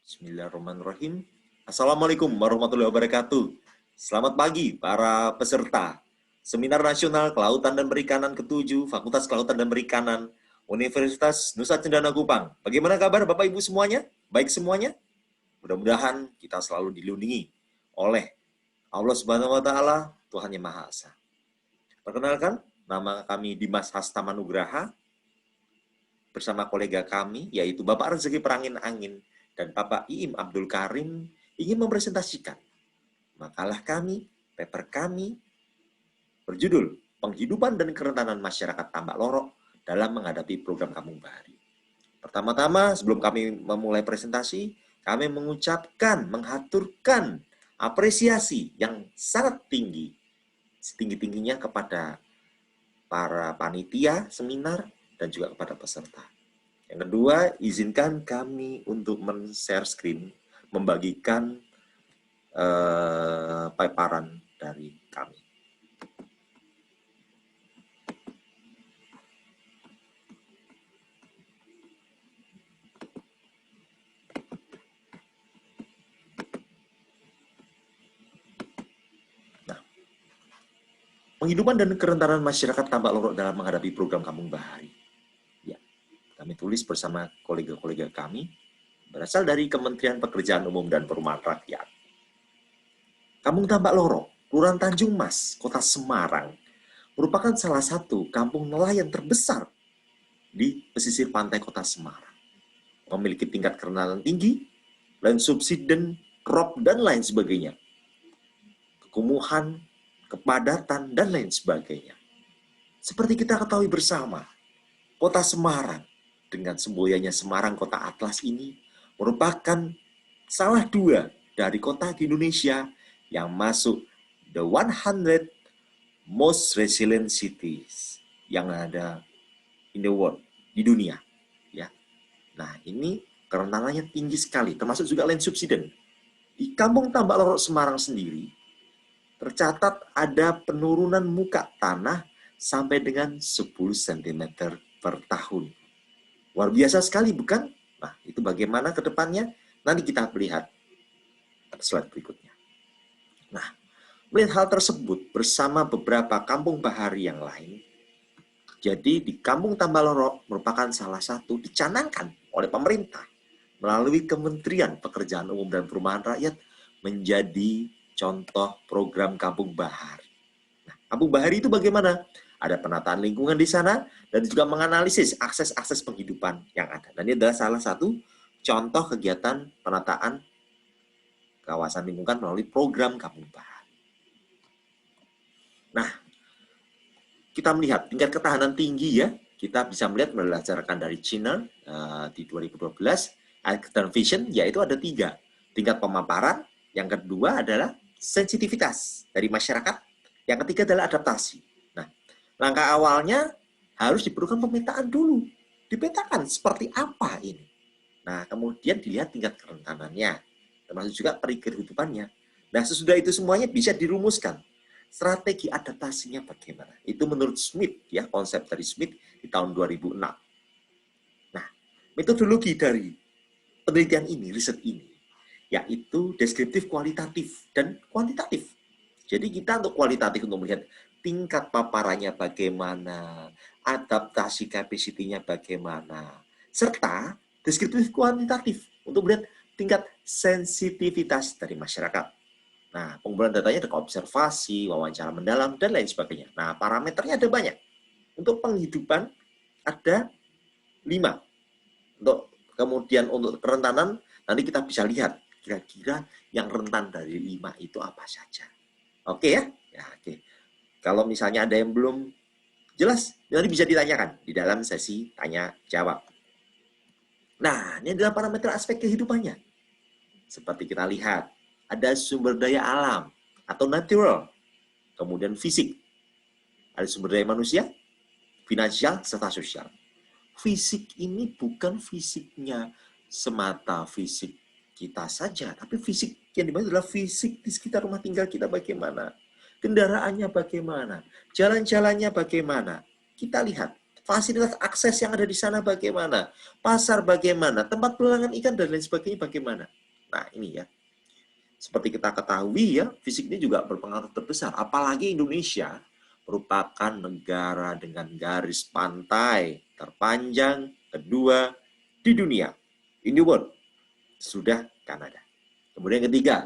Bismillahirrahmanirrahim. Assalamualaikum warahmatullahi wabarakatuh. Selamat pagi para peserta Seminar Nasional Kelautan dan Perikanan ke-7 Fakultas Kelautan dan Perikanan Universitas Nusa Cendana Kupang. Bagaimana kabar Bapak Ibu semuanya? Baik semuanya? Mudah-mudahan kita selalu dilindungi oleh Allah Subhanahu wa taala, Tuhan Yang Maha Esa. Perkenalkan, nama kami Dimas Hastamanugraha bersama kolega kami yaitu Bapak Rezeki Perangin-Angin dan Bapak Iim Abdul Karim ingin mempresentasikan makalah kami, paper kami, berjudul Penghidupan dan Kerentanan Masyarakat Tambak Lorok dalam Menghadapi Program Kampung Bahari. Pertama-tama, sebelum kami memulai presentasi, kami mengucapkan, menghaturkan apresiasi yang sangat tinggi, setinggi-tingginya kepada para panitia seminar dan juga kepada peserta. Yang kedua, izinkan kami untuk men-share screen, membagikan paparan dari kami. Nah, penghidupan dan kerentanan masyarakat Tambak Lorok dalam menghadapi program Kampung Bahari. Kami tulis bersama kolega-kolega kami, berasal dari Kementerian Pekerjaan Umum dan Perumahan Rakyat. Kampung Tambak Lorok, Kelurahan Tanjung Mas, Kota Semarang, merupakan salah satu kampung nelayan terbesar di pesisir pantai Kota Semarang. Memiliki tingkat kerentanan tinggi, land subsiden, crop, dan lain sebagainya. Kekumuhan, kepadatan, dan lain sebagainya. Seperti kita ketahui bersama, Kota Semarang dengan semboyannya Semarang Kota Atlas ini merupakan salah dua dari kota di Indonesia yang masuk the 100 most resilient cities yang ada in the world, di dunia. Ya. Nah, ini kerentanannya tinggi sekali, termasuk juga land subsiden. Di Kampung Tambak Lorok Semarang sendiri, tercatat ada penurunan muka tanah sampai dengan 10 cm per tahun. Luar biasa sekali, bukan? Nah, itu bagaimana ke depannya? Nanti kita lihat slide berikutnya. Nah, melihat hal tersebut bersama beberapa kampung bahari yang lain, jadi di Kampung Tambak Lorok merupakan salah satu dicanangkan oleh pemerintah melalui Kementerian Pekerjaan Umum dan Perumahan Rakyat menjadi contoh program Kampung Bahari. Nah, Kampung Bahari itu bagaimana? Ada penataan lingkungan di sana, dan juga menganalisis akses-akses penghidupan yang ada. Dan ini adalah salah satu contoh kegiatan penataan kawasan lingkungan melalui program Kampung Bahari. Nah, kita melihat tingkat ketahanan tinggi ya, kita bisa melihat berdasarkan dari China di 2012, Arctic Vision, yaitu ada 3. Tingkat pemaparan, yang kedua adalah sensitivitas dari masyarakat, yang ketiga adalah adaptasi. Langkah awalnya harus diperlukan pemetaan dulu. Dipetakan seperti apa ini. Nah, kemudian dilihat tingkat kerentanannya, termasuk juga kehidupannya. Nah, sesudah itu semuanya bisa dirumuskan. Strategi adaptasinya bagaimana? Itu menurut Smith, ya, konsep dari Smith di tahun 2006. Nah, metodologi dari penelitian ini, riset ini, yaitu deskriptif, kualitatif, dan kuantitatif. Jadi kita untuk kualitatif untuk melihat tingkat paparannya bagaimana, adaptasi capacity-nya bagaimana, serta deskriptif kuantitatif untuk melihat tingkat sensitivitas dari masyarakat. Nah, pengumpulan datanya ada observasi, wawancara mendalam, dan lain sebagainya. Nah, parameternya ada banyak. Untuk penghidupan ada 5. Kemudian untuk kerentanan, nanti kita bisa lihat kira-kira yang rentan dari 5 itu apa saja. Oke ya? Ya, oke. Kalau misalnya ada yang belum jelas, nanti bisa ditanyakan di dalam sesi tanya-jawab. Nah, ini adalah parameter aspek kehidupannya. Seperti kita lihat, ada sumber daya alam atau natural, kemudian fisik. Ada sumber daya manusia, finansial, serta sosial. Fisik ini bukan fisiknya semata fisik kita saja, tapi fisik yang dimaksud adalah fisik di sekitar rumah tinggal kita bagaimana. Kendaraannya bagaimana, jalan-jalannya bagaimana. Kita lihat fasilitas akses yang ada di sana bagaimana, pasar bagaimana, tempat pelelangan ikan dan lain sebagainya bagaimana. Nah, ini ya. Seperti kita ketahui ya, fisik ini juga berpengaruh terbesar. Apalagi Indonesia merupakan negara dengan garis pantai terpanjang kedua di dunia. In the world, sudah Kanada. Kemudian yang ketiga,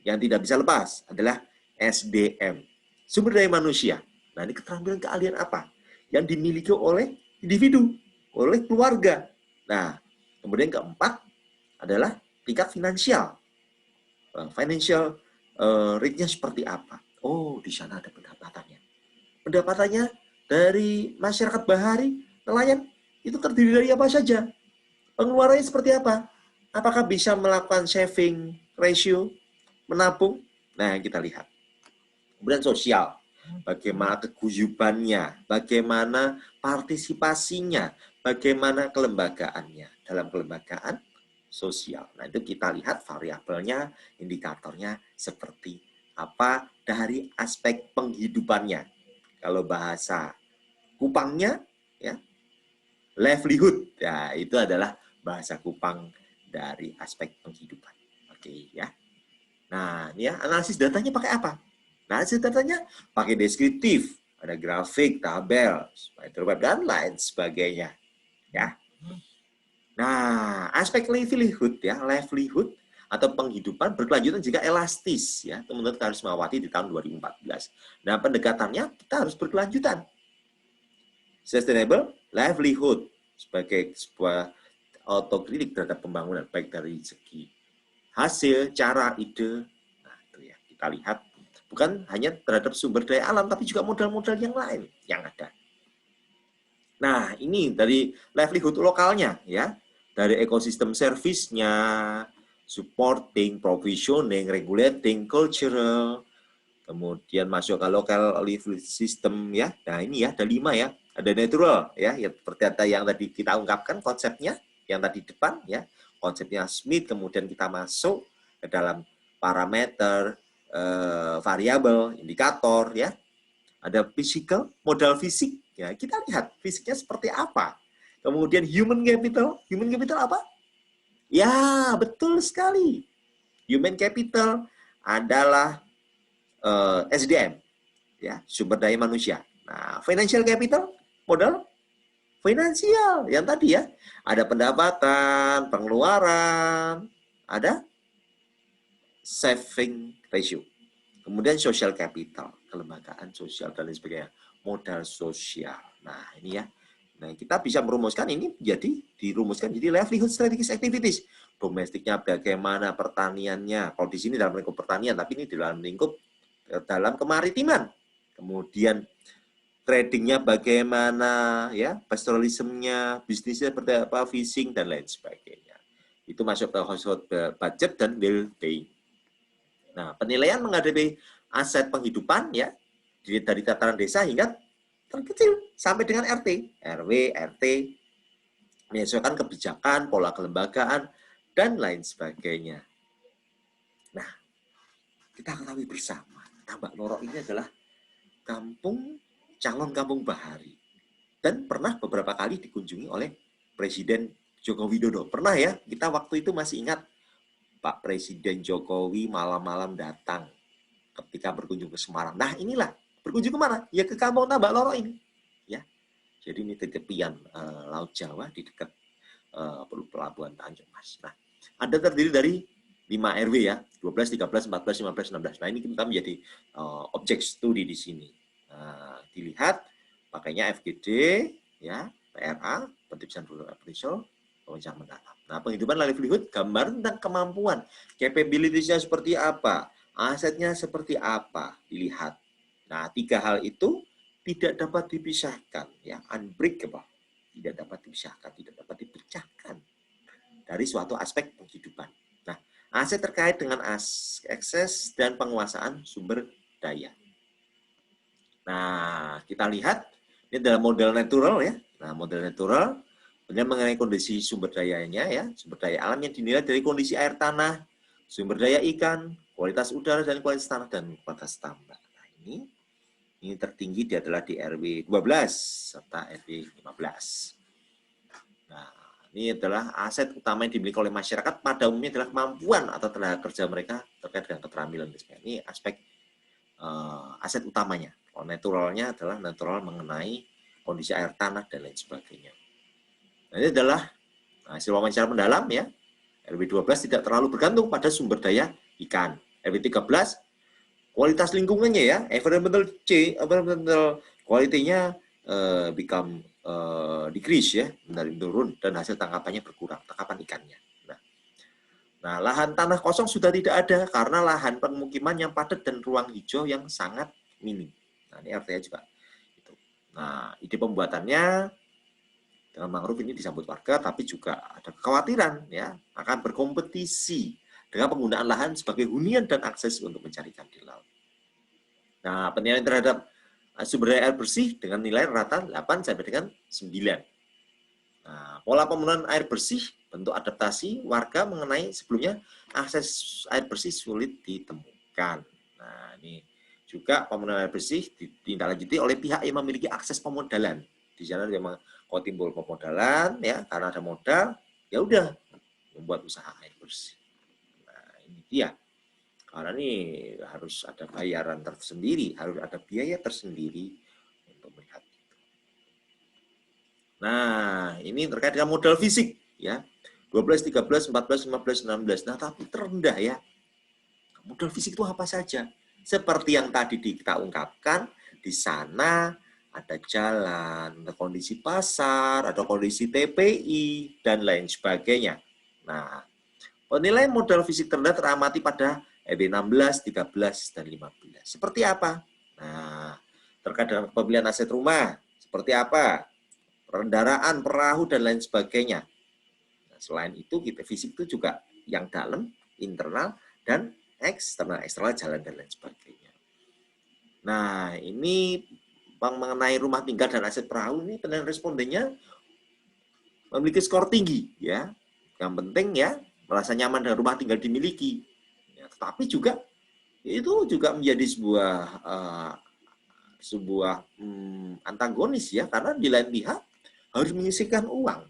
yang tidak bisa lepas adalah SDM, sumber daya manusia. Nah, ini keterampilan keahlian apa? Yang dimiliki oleh individu, oleh keluarga. Nah, kemudian keempat adalah tingkat finansial. Financial rate-nya seperti apa? Oh, di sana ada pendapatannya. Pendapatannya dari masyarakat bahari, nelayan, itu terdiri dari apa saja? Pengeluarannya seperti apa? Apakah bisa melakukan saving ratio, menabung? Nah, yang kita lihat. Kemudian sosial, bagaimana keguyubannya, bagaimana partisipasinya, bagaimana kelembagaannya. Dalam kelembagaan sosial. Nah, itu kita lihat variabelnya, indikatornya seperti apa dari aspek penghidupannya. Kalau bahasa Kupangnya, ya, livelihood. Ya, itu adalah bahasa Kupang dari aspek penghidupan. Oke, ya. Nah, ini ya, analisis datanya pakai apa? Analisis datanya pakai deskriptif, ada grafik, tabel, spiderweb, dan lain sebagainya. Ya. Nah, aspek livelihood ya, livelihood atau penghidupan berkelanjutan jika elastis ya, teman-teman Karismawati di tahun 2014. Nah, pendekatannya kita harus berkelanjutan. Sustainable livelihood sebagai sebuah autokritik terhadap pembangunan baik dari segi hasil, cara, ide. Nah, itu ya, kita lihat bukan hanya terhadap sumber daya alam tapi juga modal-modal yang lain yang ada. Nah, ini dari livelihood lokalnya ya. Dari ekosistem servisnya, supporting, provisioning, regulating, cultural, kemudian masuk ke local livelihood system ya. Nah, ini ya ada 5 ya. Ada natural ya, seperti yang tadi kita ungkapkan konsepnya yang tadi depan ya. Konsepnya Smith, kemudian kita masuk ke dalam parameter, variabel, indikator ya. Ada physical, modal fisik ya. Kita lihat fisiknya seperti apa. Kemudian human capital apa? Ya, betul sekali. Human capital adalah SDM, ya, sumber daya manusia. Nah, financial capital, modal finansial yang tadi ya. Ada pendapatan, pengeluaran, ada saving ratio. Kemudian social capital, kelembagaan sosial dan lain sebagainya. Modal sosial. Nah, ini ya. Nah, kita bisa merumuskan ini dirumuskan jadi livelihood strategies activities. Domestiknya bagaimana, pertaniannya. Kalau di sini dalam lingkup pertanian, tapi ini dalam lingkup dalam kemaritiman. Kemudian tradingnya bagaimana, ya, pastoralismnya, bisnisnya seperti apa, fishing dan lain sebagainya. Itu masuk ke household budget dan well-being. Nah, penilaian menghadapi aset penghidupan ya dari tataran desa hingga terkecil sampai dengan RT, RW, RT, menyesuaikan kebijakan, pola kelembagaan, dan lain sebagainya. Nah, kita ketahui bersama, Tambak Lorok ini adalah calon kampung bahari. Dan pernah beberapa kali dikunjungi oleh Presiden Joko Widodo. Pernah ya, kita waktu itu masih ingat Pak Presiden Jokowi malam-malam datang ketika berkunjung ke Semarang. Nah, inilah berkunjung kemana? Ya ke Kampung Tambak Lorok ini. Ya, jadi ini di tepian Laut Jawa di dekat Pelabuhan Tanjung Mas. Nah, ada terdiri dari 5 RW ya, 12, 13, 14, 15, 16. Nah, ini kita menjadi objek studi di sini. Nah, dilihat pakainya FGD, ya, PRA, Penerbitan Appraisal, Wawancara Mendalam. Nah, penghidupan livelihood, gambar tentang kemampuan, capabilities-nya seperti apa, asetnya seperti apa, dilihat. Nah, 3 hal itu tidak dapat dipisahkan, ya, unbreakable, tidak dapat dipisahkan, tidak dapat dipecahkan dari suatu aspek penghidupan. Nah, aset terkait dengan akses dan penguasaan sumber daya. Nah, kita lihat ini adalah model natural ya. Nah, model natural kemudian mengenai kondisi sumber dayanya ya, sumber daya alam yang dinilai dari kondisi air tanah, sumber daya ikan, kualitas udara dan kualitas tanah dan kualitas tambak. Nah, ini Ini tertinggi dia adalah di RW 12 serta RW 15. Nah, ini adalah aset utama yang dimiliki oleh masyarakat pada umumnya adalah kemampuan atau tenaga kerja mereka terkait dengan keterampilan. Ini aspek aset utamanya. Kalau naturalnya adalah natural mengenai kondisi air tanah dan lain sebagainya. Nah, ini adalah hasil wawancara mendalam ya. RW 12 tidak terlalu bergantung pada sumber daya ikan. RW 13 kualitas lingkungannya ya, environmental quality-nya become decrease ya, menurun dan hasil tangkapannya berkurang, tangkapan ikannya. Nah, lahan tanah kosong sudah tidak ada karena lahan pemukiman yang padat dan ruang hijau yang sangat minim. Nah, ini artinya juga itu. Nah, ide pembuatannya dengan mangrove ini disambut warga, tapi juga ada kekhawatiran ya akan berkompetisi dengan penggunaan lahan sebagai hunian dan akses untuk mencari ikan di laut. Nah, penilaian terhadap sumber daya air bersih dengan nilai rata 8 sampai dengan 9. Nah, pola pemenuhan air bersih, bentuk adaptasi warga mengenai sebelumnya akses air bersih sulit ditemukan. Nah, ini juga pemenuhan air bersih ditindaklanjuti oleh pihak yang memiliki akses pemodalan. Di sana memang kalau timbul pemodalan ya, karena ada modal, ya udah membuat usaha air bersih. Nah, ini dia. Karena ini harus ada bayaran tersendiri, harus ada biaya tersendiri untuk melihat itu. Nah, ini terkait dengan modal fisik ya. 12, 13, 14, 15, 16. Nah, tapi terendah ya. Modal fisik itu apa saja? Seperti yang tadi kita ungkapkan, di sana ada jalan, ada kondisi pasar, ada kondisi TPI, dan lain sebagainya. Nah, penilaian modal fisik terendah teramati pada RW 16, 13, dan 15. Seperti apa? Nah, terkait dengan pembelian aset rumah, seperti apa? Kendaraan, perahu, dan lain sebagainya. Nah, selain itu, kita fisik itu juga yang dalam, internal, dan eksternal. Eksternal jalan dan lain sebagainya. Nah, ini mengenai rumah tinggal dan aset perahu, ini penilaian respondennya memiliki skor tinggi. Ya. Yang penting ya, merasa nyaman dengan rumah tinggal dimiliki. Ya, tetapi juga itu juga menjadi sebuah antagonis ya, karena di lain pihak harus menyisihkan uang.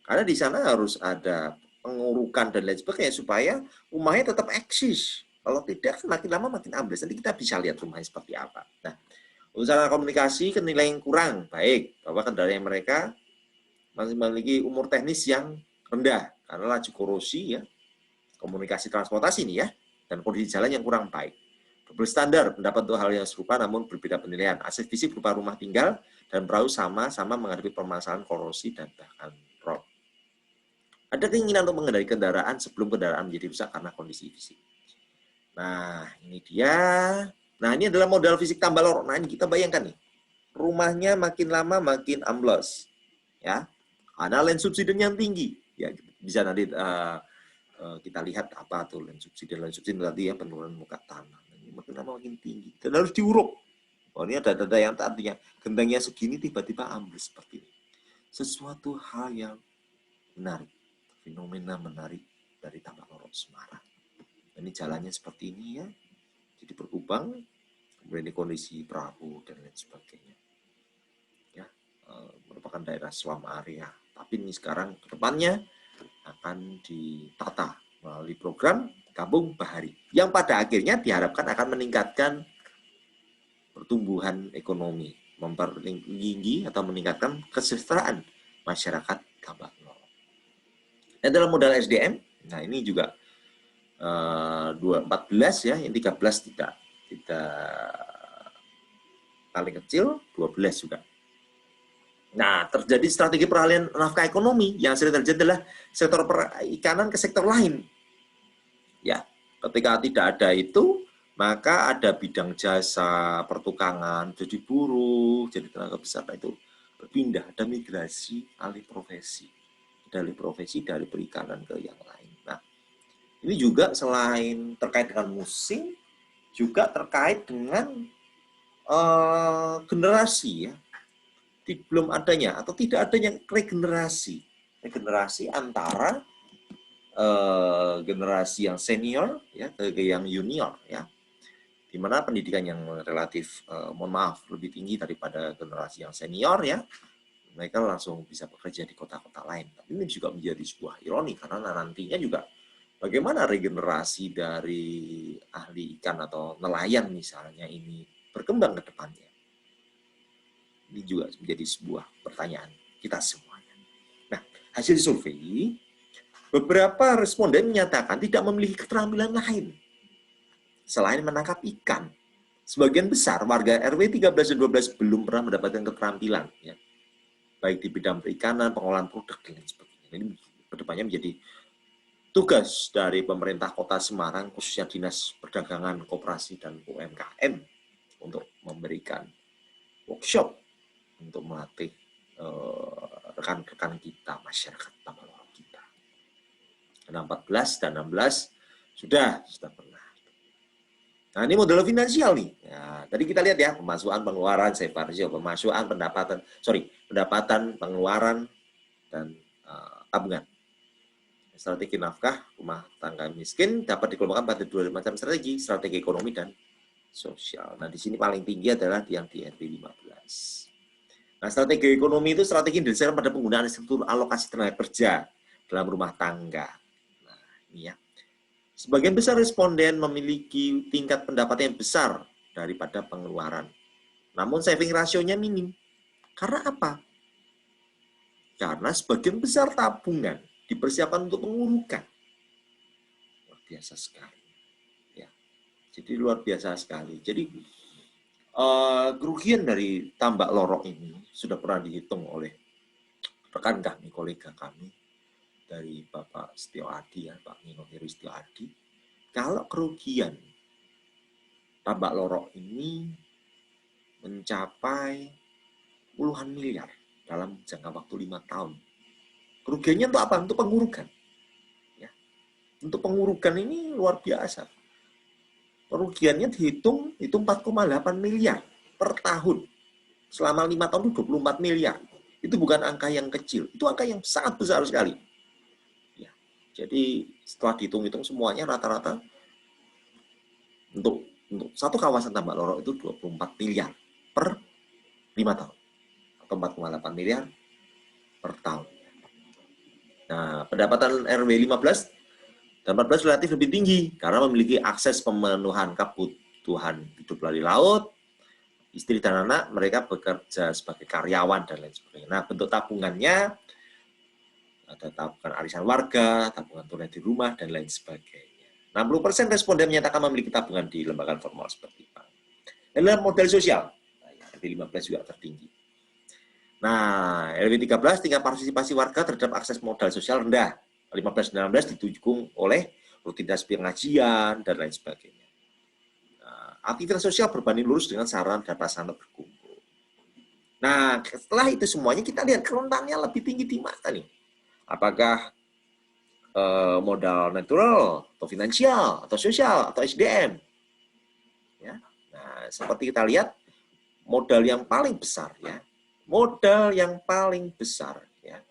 Karena di sana harus ada pengurukan dan lain sebagainya supaya rumahnya tetap eksis. Kalau tidak, makin lama makin ambles. Nanti kita bisa lihat rumahnya seperti apa. Nah, usaha komunikasi kenilai yang kurang baik bahwa kendaraan mereka masih memiliki umur teknis yang rendah karena laju korosi ya, komunikasi transportasi ini ya, dan kondisi jalan yang kurang baik. Double standar pendapat untuk hal yang serupa namun berbeda penilaian. Aset fisik berupa rumah tinggal dan perahu sama-sama menghadapi permasalahan korosi dan bahkan rob. Ada keinginan untuk mengendari kendaraan sebelum kendaraan menjadi rusak karena kondisi fisik. Nah, ini dia. Nah, ini adalah modal fisik tambah lorok. Nah, ini kita bayangkan nih. Rumahnya makin lama makin amblas. Ya. Karena land subsidinya yang tinggi. Ya, bisa nanti kita lihat apa tuh land subsidi. Land subsidi tadi ya penurunan muka tanah. Ini makin lama makin tinggi. Dan harus diuruk. Oh, ini ada data yang tadinya gentengnya segini tiba-tiba ambles seperti ini. Sesuatu hal yang menarik. Fenomena menarik dari Tambak Lorok Semarang. Ini jalannya seperti ini ya, jadi berlubang, kemudian ini kondisi perahu dan lain sebagainya. Ya, merupakan daerah slum area. Tapi ini sekarang ke depannya akan ditata melalui program Kampung Bahari, yang pada akhirnya diharapkan akan meningkatkan pertumbuhan ekonomi, mempertinggi atau meningkatkan kesejahteraan masyarakat Tambak Lorok. Dan dalam modal SDM, nah ini juga 14 ya, yang 13 tidak paling kecil, 12 juga. Nah, terjadi strategi peralihan nafkah ekonomi yang sering terjadi adalah sektor perikanan ke sektor lain. Ya, ketika tidak ada itu, maka ada bidang jasa, pertukangan, jadi buruh, jadi tenaga besar, itu berpindah, ada migrasi alih profesi dari perikanan ke yang lain. Nah, ini juga selain terkait dengan musim, juga terkait dengan generasi ya. Belum adanya atau tidak adanya regenerasi antara generasi yang senior ya ke yang junior ya. di mana pendidikan yang relatif, mohon maaf, lebih tinggi daripada generasi yang senior ya, mereka langsung bisa bekerja di kota-kota lain. Tapi ini juga menjadi sebuah ironi, karena nantinya juga bagaimana regenerasi dari ahli ikan atau nelayan misalnya ini berkembang ke depannya. Ini juga menjadi sebuah pertanyaan kita semuanya. Nah, hasil survei, beberapa responden menyatakan tidak memiliki keterampilan lain selain menangkap ikan. Sebagian besar warga RW 13 dan 12 belum pernah mendapatkan keterampilan, ya, baik di bidang perikanan, pengolahan produk, dan lain sebagainya. Ini kedepannya menjadi tugas dari pemerintah Kota Semarang, khususnya Dinas Perdagangan, Koperasi, dan UMKM, untuk memberikan workshop untuk melatih rekan-rekan kita, masyarakat Tabalong kita. Karena 14 dan 16 sudah pernah. Nah, ini modal finansial nih. Ya, tadi kita lihat ya, pemasukan, pengeluaran, separation, pemasukan, pendapatan, pengeluaran, dan tabungan. Strategi nafkah rumah tangga miskin dapat dikelompokkan pada dua macam strategi, strategi ekonomi dan sosial. Nah, di sini paling tinggi adalah yang di RW 15. Nah, strategi ekonomi itu strategi yang didasarkan pada penggunaan struktur alokasi tenaga kerja dalam rumah tangga. Nah, ini ya. Sebagian besar responden memiliki tingkat pendapatan yang besar daripada pengeluaran. Namun saving rasionya minim. Karena apa? Karena sebagian besar tabungan dipersiapkan untuk pengurukan. Luar biasa sekali. Ya. Jadi luar biasa sekali. Jadi kerugian dari tambak lorok ini sudah pernah dihitung oleh rekan kami, kolega kami dari Bapak Setio Adi, ya, Pak Nino Heru Setio Adi. Kalau kerugian tambak lorok ini mencapai puluhan miliar dalam jangka waktu 5 tahun. Kerugiannya untuk apa? Untuk pengurukan. Ya. Untuk pengurukan ini luar biasa. Kerugiannya dihitung itu 4,8 miliar per tahun. Selama 5 tahun itu 24 miliar. Itu bukan angka yang kecil. Itu angka yang sangat besar sekali. Ya. Jadi setelah dihitung-hitung semuanya rata-rata untuk satu kawasan tambak lorok itu 24 miliar per 5 tahun. Atau 4,8 miliar per tahun. Nah, pendapatan RW 15 dan 14 relatif lebih tinggi karena memiliki akses pemenuhan kebutuhan hidup melalui laut, istri dan anak mereka bekerja sebagai karyawan dan lain sebagainya. Nah, bentuk tabungannya ada tabungan arisan warga, tabungan tunai di rumah, dan lain sebagainya. 60% responden menyatakan memiliki tabungan di lembaga formal seperti bank. Dan dalam modal sosial, RW 15 juga tertinggi. Nah, RW 13 tingkat partisipasi warga terhadap akses modal sosial rendah. 15 dan 16 didukung oleh rutinitas pengajian dan lain sebagainya. Nah, aktivitas sosial berbanding lurus dengan saran dan prasarana berkumpul. Nah, setelah itu semuanya kita lihat kerentannya lebih tinggi di mana nih? Apakah modal natural atau finansial atau sosial atau SDM? Ya. Nah, seperti kita lihat modal yang paling besar ya. Modal yang paling besar ya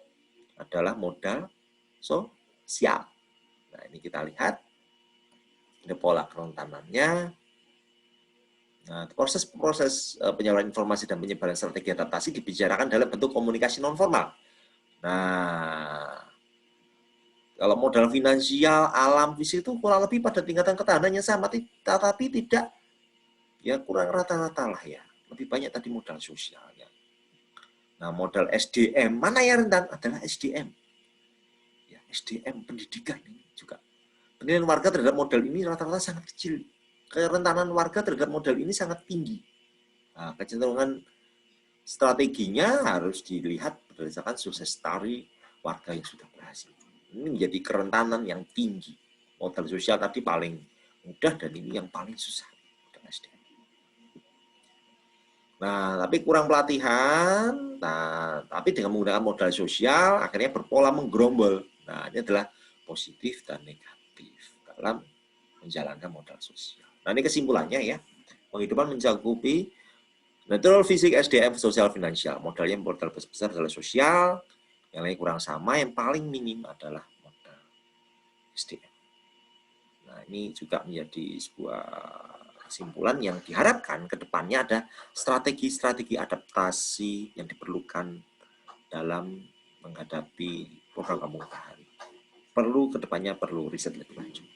adalah modal sosial. Nah, ini kita lihat ini pola kerentanannya. Nah, proses penyaluran informasi dan penyebaran strategi adaptasi dibicarakan dalam bentuk komunikasi nonformal. Nah, kalau modal finansial, alam, fisik itu kurang lebih pada tingkatan ketahanan yang sama, tetapi tidak ya kurang rata-rata lah ya. Lebih banyak tadi modal sosialnya. Nah, modal SDM, mana yang rentan? Adalah SDM. Ya, SDM, pendidikan ini juga. Penilaian warga terhadap modal ini rata-rata sangat kecil. Kerentanan warga terhadap modal ini sangat tinggi. Nah, kecenderungan strateginya harus dilihat berdasarkan sukses story warga yang sudah berhasil. Ini menjadi kerentanan yang tinggi. Modal sosial tadi paling mudah dan ini yang paling susah. Nah, tapi kurang pelatihan. Nah, tapi dengan menggunakan modal sosial, akhirnya berpola menggerombol. Nah, ini adalah positif dan negatif dalam menjalankan modal sosial. Nah, ini kesimpulannya ya. Penghidupan mencakupi natural fisik, SDM, sosial, finansial. Modalnya modal besar adalah sosial, yang lain kurang sama, yang paling minim adalah modal SDM. Nah, ini juga menjadi sebuah kesimpulan yang diharapkan ke depannya ada strategi-strategi adaptasi yang diperlukan dalam menghadapi program Kampung Bahari. Perlu riset lebih lanjut.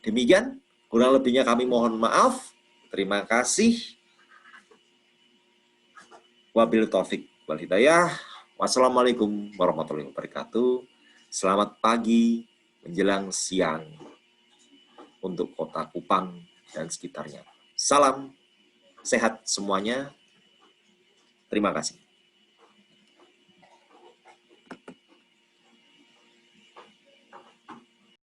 Demikian, kurang lebihnya kami mohon maaf. Terima kasih. Wabil taufik wal hidayah. Wassalamualaikum warahmatullahi wabarakatuh. Selamat pagi menjelang siang untuk Kota Kupang dan sekitarnya. Salam sehat semuanya. Terima kasih.